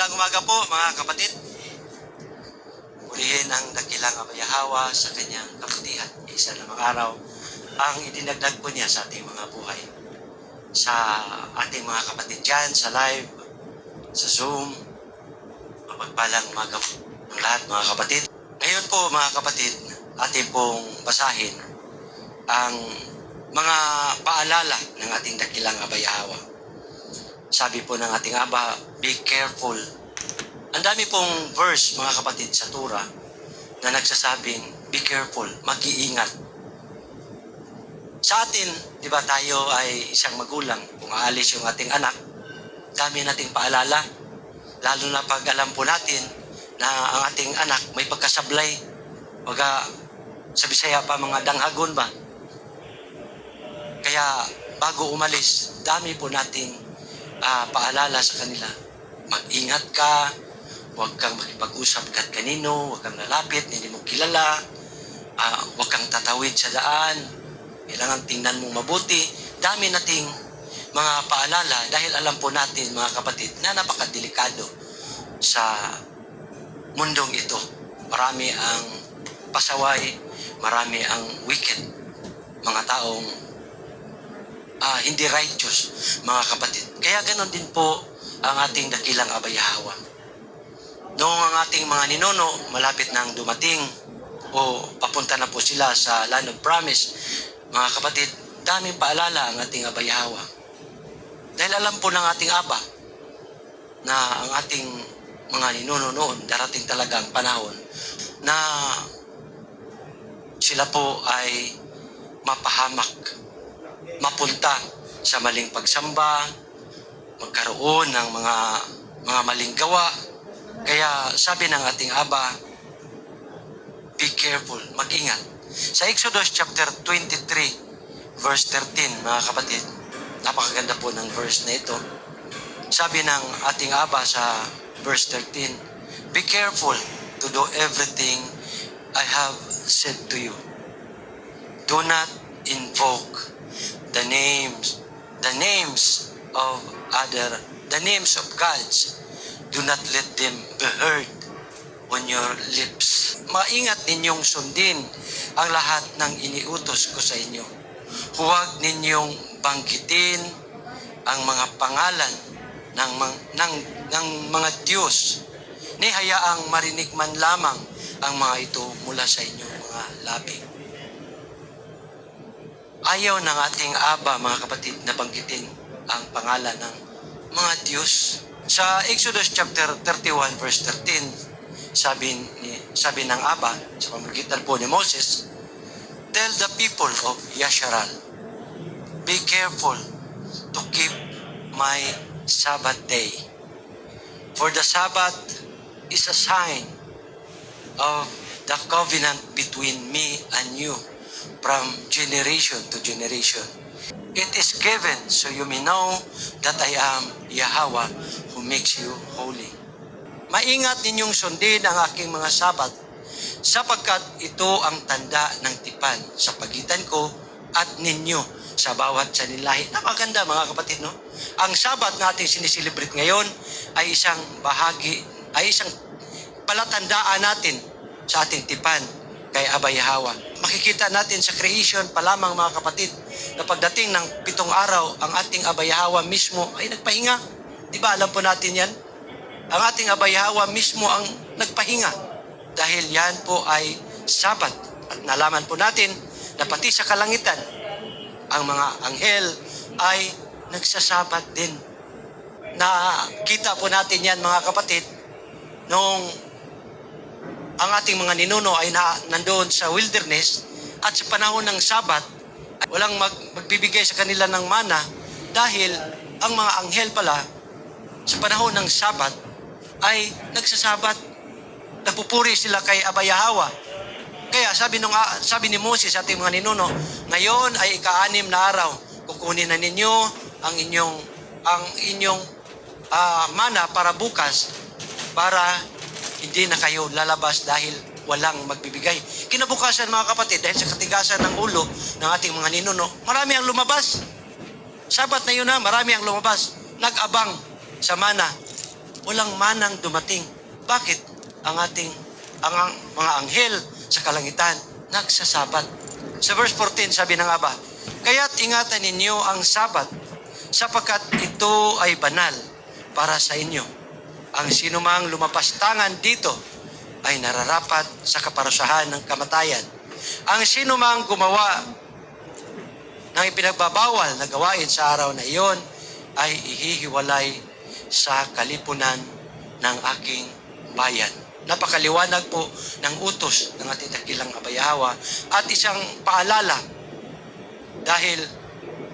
Mapagpalang umaga po mga kapatid. Purihin ang dakilang Abayahawa sa kanyang kabutihan. Isa namang araw ang idinagdag po niya sa ating mga buhay. Sa ating mga kapatid dyan, sa live, sa Zoom. Mapagpalang umaga po ang lahat mga kapatid. Ngayon po mga kapatid, ating pong basahin ang mga paalala ng ating dakilang Abayahawa. Sabi po ng ating Aba, be careful. Ang dami pong verse, mga kapatid, sa Torah na nagsasabing, be careful, mag-iingat. Sa atin, di ba tayo ay isang magulang, kung aalis yung ating anak, dami nating paalala, lalo na pag alam po natin na ang ating anak may pagkasablay, waga sa Bisaya pa mga danghagon ba? Kaya bago umalis, dami po nating paalala sa kanila. Mag-ingat ka, huwag kang makipag-usap kahit kanino, huwag kang lalapit, hindi mo kilala, huwag kang tatawid sa daan, kailangan tingnan mong mabuti. Dami nating mga paalala dahil alam po natin mga kapatid na napakadelikado sa mundong ito. Marami ang pasaway, marami ang wicked, mga taong hindi righteous, mga kapatid. Kaya ganon din po ang ating dakilang Abayahawa. Noong ang ating mga ninuno malapit nang dumating o papunta na po sila sa Land of Promise, mga kapatid, daming paalala ang ating Abayahawa. Dahil alam po ng ating Aba na ang ating mga ninuno noon, darating talaga ang panahon na sila po ay mapahamak, mapunta sa maling pagsamba, magkaroon ng mga maling gawa. Kaya sabi ng ating Aba, be careful, mag-ingat. Sa Exodus chapter 23, verse 13, mga kapatid, napakaganda po ng verse na ito. Sabi ng ating Aba sa verse 13, be careful to do everything I have said to you. Do not invoke the names of gods. Do not let them be heard on your lips. Maingat ninyong sundin ang lahat ng iniutos ko sa inyo. Huwag ninyong banggitin ang mga pangalan ng mga Diyos. Ni hayaang marinig man lamang ang mga ito mula sa inyong mga labi. Ayaw ng ating Aba, mga kapatid, na banggitin ang pangalan ng mga Diyos. Sa Exodus chapter 31 verse 13, sabi ng Aba, sa pamamagitan po ni Moses, tell the people of Yasharal, be careful to keep my Sabbath day. For the Sabbath is a sign of the covenant between me and you, from generation to generation. It is given so you may know that I am Yahweh who makes you holy. Maingat ninyong sundin ang aking mga sabat, sapagkat ito ang tanda ng tipan sa pagitan ko at ninyo sa bawat sanilahi. Napaganda mga kapatid, no? Ang sabat na ating siniselebrate ngayon ay isang bahagi, ay isang palatandaan natin sa ating tipan kay Abayahawa. Makikita natin sa creation pa lamang mga kapatid na pagdating ng 7 araw, ang ating Abayahawa mismo ay nagpahinga. Di ba alam po natin yan? Ang ating Abayahawa mismo ang nagpahinga dahil yan po ay Sabat. At nalaman po natin na pati sa kalangitan, ang mga anghel ay nagsasabat din. Nakita po natin yan mga kapatid nung ang ating mga ninuno ay nandoon sa wilderness at sa panahon ng Sabat, walang magbibigay sa kanila ng mana dahil ang mga anghel pala sa panahon ng Sabat ay nagsasabat. Nagpupuri sila kay Abayahawa. Kaya sabi ni Moses sa ating mga ninuno, ngayon ay ika-6 na araw, kukunin na ninyo ang inyong mana para bukas, para hindi na kayo lalabas dahil walang magbibigay. Kinabukasan mga kapatid, dahil sa katigasan ng ulo ng ating mga ninuno, marami ang lumabas. Sabat na yun marami ang lumabas. Nag-abang sa mana. walang manang dumating. Bakit? Ang mga anghel sa kalangitan nagsasabat. Sa verse 14, sabi ng Aba, kaya't ingatan ninyo ang Sabat, sapagkat ito ay banal para sa inyo. Ang sinumang lumapastangan dito ay nararapat sa kaparusahan ng kamatayan. Ang sinumang gumawa ng ipinagbabawal na gawain sa araw na iyon ay ihihiwalay sa kalipunan ng aking bayan. Napakaliwanag po ng utos ng ating dakilang Abayahawa at isang paalala dahil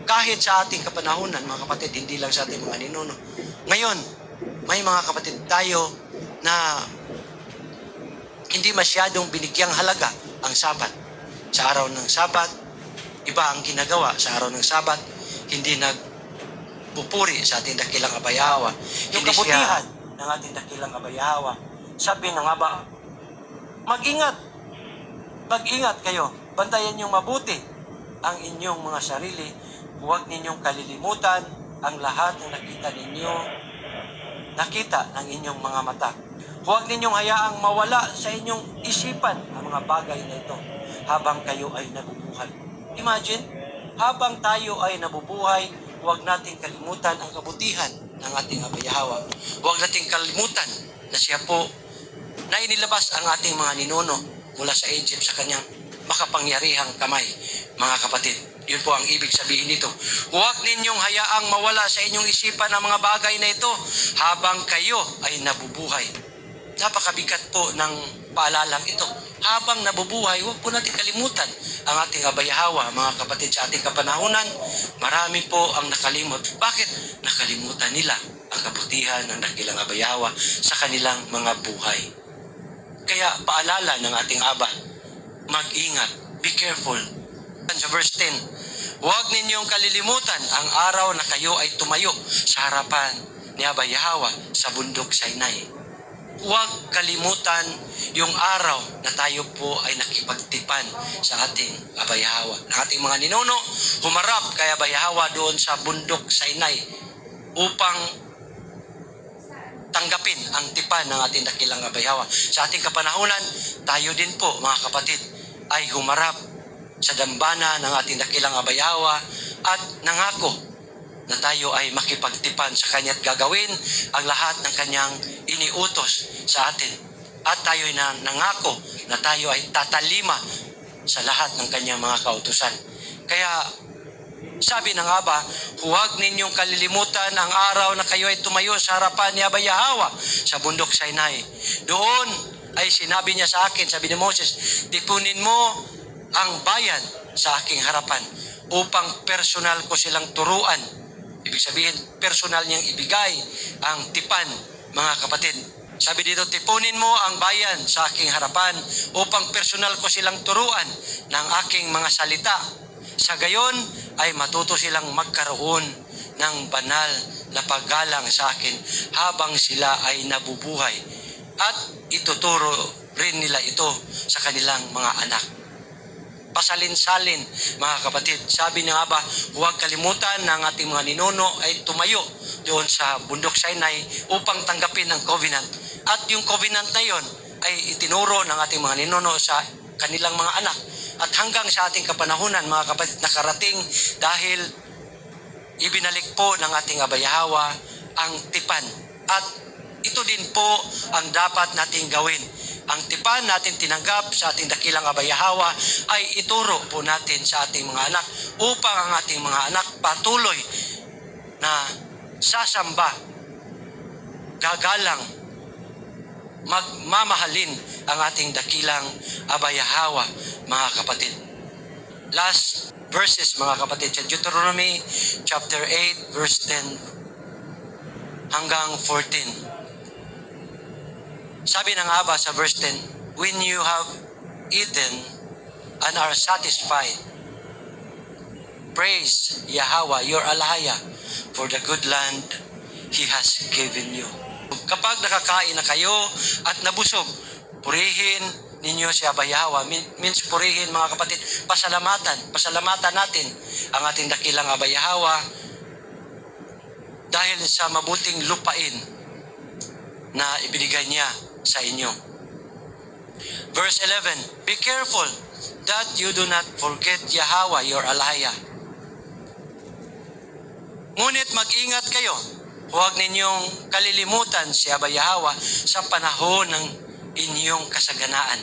kahit sa ating kapanahunan, mga kapatid, hindi lang sa ating mga ninuno. Ngayon, may mga kapatid tayo na hindi masyadong binigyang halaga ang Sabat. Sa araw ng Sabat, iba ang ginagawa. Sa araw ng Sabat, hindi nagpupuri sa ating dakilang Abayahawa. Yung kabutihan ng ating dakilang Abayahawa, sabi ng Aba, mag-ingat kayo, bantayan niyong mabuti ang inyong mga sarili, huwag ninyong kalilimutan ang lahat ng nakita ng inyong mga mata. Huwag ninyong hayaang mawala sa inyong isipan ang mga bagay na ito habang kayo ay nabubuhay. Imagine, habang tayo ay nabubuhay, huwag nating kalimutan ang kabutihan ng ating Abayahawa. Huwag nating kalimutan na siya po na inilabas ang ating mga ninuno mula sa Egypt sa kanyang makapangyarihang kamay. Mga kapatid, yun po ang ibig sabihin nito. Huwag ninyong hayaang mawala sa inyong isipan ang mga bagay na ito habang kayo ay nabubuhay. Napakabigat po ng paalalang ito. Habang nabubuhay, huwag po natin kalimutan ang ating Abayahawa. Mga kapatid, sa ating kapanahunan, marami po ang nakalimot. Bakit? Nakalimutan nila ang kabutihan ng dakilang Abayahawa sa kanilang mga buhay. Kaya paalala ng ating Aba, mag-ingat, be careful. Sa verse 10, huwag ninyong kalilimutan ang araw na kayo ay tumayo sa harapan ni Abayahawa sa bundok Sinai. Huwag kalimutan yung araw na tayo po ay nakipagtipan sa ating Abayahawa. Ang ating mga ninuno, humarap kay Abayahawa doon sa bundok Sinai upang tanggapin ang tipan ng ating dakilang Abayahawa. Sa ating kapanahunan, tayo din po, mga kapatid, ay humarap sa dambana ng ating dakilang Abayahawa at nangako na tayo ay makipagtipan sa Kanya at gagawin ang lahat ng Kanyang iniutos sa atin. At tayo ay nangako na tayo ay tatalima sa lahat ng Kanyang mga kautusan. Kaya sabi ng Aba, huwag ninyong kalilimutan ang araw na kayo ay tumayo sa harapan ni Abayahawa sa bundok Sinai. Doon ay sinabi niya sa akin, sabi ni Moses, tipunin mo ang bayan sa aking harapan upang personal ko silang turuan. Ibig sabihin, personal niyang ibigay ang tipan, mga kapatid. Sabi dito, tipunin mo ang bayan sa aking harapan upang personal ko silang turuan ng aking mga salita. Sa gayon ay matuto silang magkaroon ng banal na paggalang sa akin habang sila ay nabubuhay. At ituturo rin nila ito sa kanilang mga anak. Pasalin-salin, mga kapatid. Sabi niya nga ba, huwag kalimutan na ang ating mga ninuno ay tumayo doon sa bundok Sinai upang tanggapin ang covenant. At yung covenant na yon ay itinuro ng ating mga ninuno sa kanilang mga anak. At hanggang sa ating kapanahunan, mga kapatid, nakarating dahil ibinalik po ng ating Abayahawa ang tipan. At ito din po ang dapat nating gawin. Ang tipan natin tinanggap sa ating dakilang Abayahawa ay ituro po natin sa ating mga anak upang ang ating mga anak patuloy na sasamba, gagalang, magmamahalin ang ating dakilang Abayahawa, mga kapatid. Last verses, mga kapatid, sa Deuteronomy chapter 8 verse 10 hanggang 14. Sabi ng Aba sa verse 10, when you have eaten and are satisfied, praise Yahweh your Alaya for the good land He has given you. Kapag nakakain na kayo at nabusog, purihin ninyo si Abayahawa. Means purihin, mga kapatid, pasalamatan natin ang ating dakilang Abayahawa dahil sa mabuting lupain na ibinigay niya sa inyo. Verse 11, be careful that you do not forget Yahweh your Alaya. Ngunit mag-ingat kayo, huwag ninyong kalilimutan si Abba Yahweh sa panahon ng inyong kasaganaan.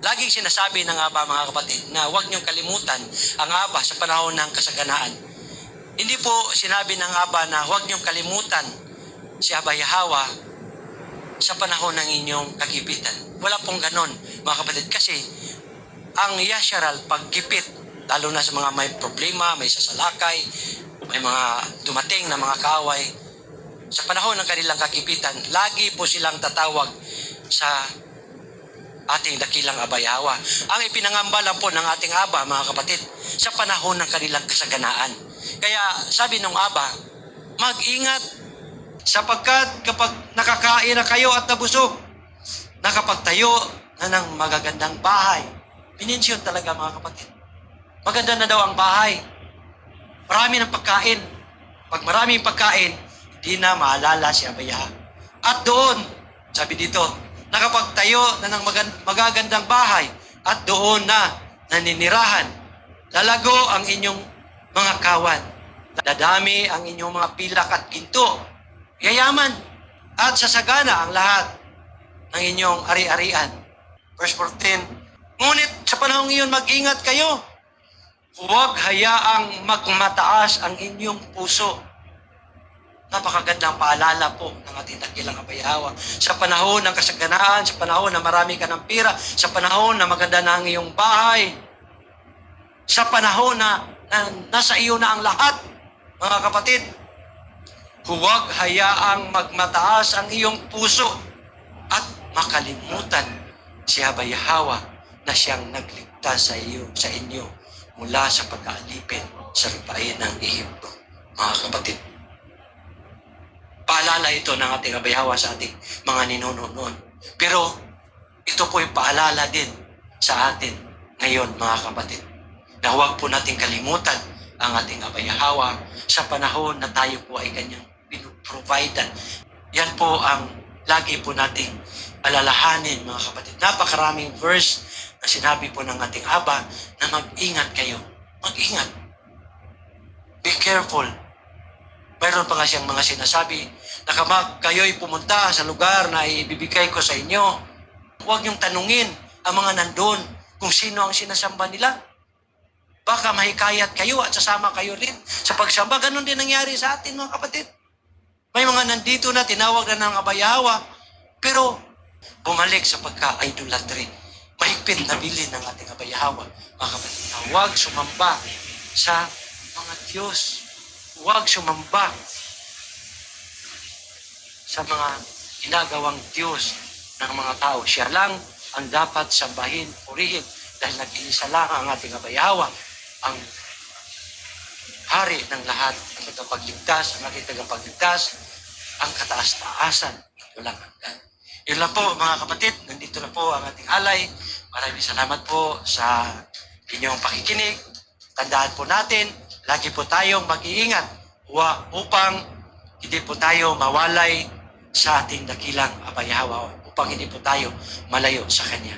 Laging sinasabi ng Aba, mga kapatid, na huwag niyong kalimutan ang Aba sa panahon ng kasaganaan. Hindi po sinabi ng Aba na huwag niyong kalimutan si Abba Yahweh sa panahon ng inyong kagipitan. Wala pong ganon, mga kapatid, kasi ang Yasharal, paggipit, lalo na sa mga may problema, may sasalakay, may mga dumating na mga kaaway, sa panahon ng kanilang kagipitan, lagi po silang tatawag sa ating dakilang Abba Yahweh. Ang ipinangamba lang po ng ating Aba, mga kapatid, sa panahon ng kanilang kasaganaan. Kaya sabi ng Aba, mag-ingat, sapagkat kapag nakakain na kayo at nabusog, nakapagtayo na ng magagandang bahay. Minensyon talaga, mga kapatid. Maganda na daw ang bahay. Marami ng pagkain. Pag maraming pagkain, hindi na maalala si Abba Yahweh. At doon, sabi dito, nakapagtayo na ng magagandang bahay at doon na naninirahan. Lalago ang inyong mga kawan. Dadami ang inyong mga pilak at ginto. Yayaman at sasagana ang lahat ng inyong ari-arian. Verse 14, ngunit sa panahong iyon mag-ingat kayo. Huwag hayaang magmataas ang inyong puso. Napakagandang paalala po ng ating dakilang Abba Yahweh. Sa panahon ng kasaganaan, sa panahon na marami ka ng pira, sa panahon na maganda na ang iyong bahay, sa panahon na nasa iyo na ang lahat, mga kapatid, huwag hayaang magmataas ang iyong puso at makalimutan si Abba Yahweh na siyang nagligtas sa inyo mula sa pag-aalipin sa lupain ng Ehipto. Mga kapatid, paalala ito ng ating Abba Yahweh sa ating mga ninuno noon. Pero ito po yung paalala din sa atin ngayon, mga kapatid, na huwag po natin kalimutan ang ating Abba Yahweh sa panahon na tayo po ay kanyang pinuprovidean. Yan po ang lagi po nating alalahanin, mga kapatid. Napakaraming verse na sinabi po ng ating Aba na mag-ingat kayo. Mag-ingat. Be careful. Mayroon pa nga siyang mga sinasabi na kapag kayo'y pumunta sa lugar na ibibigay ko sa inyo, huwag niyong tanungin ang mga nandun kung sino ang sinasamba nila. Baka mahikayat kayo at sasama kayo rin sa pagsamba. Ganon din nangyari sa atin, mga kapatid. May mga nandito na tinawag na ng Abba Yahweh, pero bumalik sa pagka-idolatry. Mahigpit na bilin ng ating Abba Yahweh, mga kapatid, na huwag sumamba sa mga Diyos. Huwag sumamba sa mga ginagawang Diyos ng mga tao. Siya lang ang dapat sambahin, purihin, dahil nag-iisa lang ang ating Abba Yahweh, ang hari ng lahat, ang tagapagligtas, ang ating tagapagligtas, ang kataas-taasan, walang hanggan. Yun lang po, mga kapatid. Nandito na po ang ating alay. Maraming salamat po sa inyong pakikinig. Tandaan po natin, lagi po tayong mag-iingat upang hindi po tayo mawalay sa ating dakilang Abba Yahweh, upang hindi po tayo malayo sa Kanya.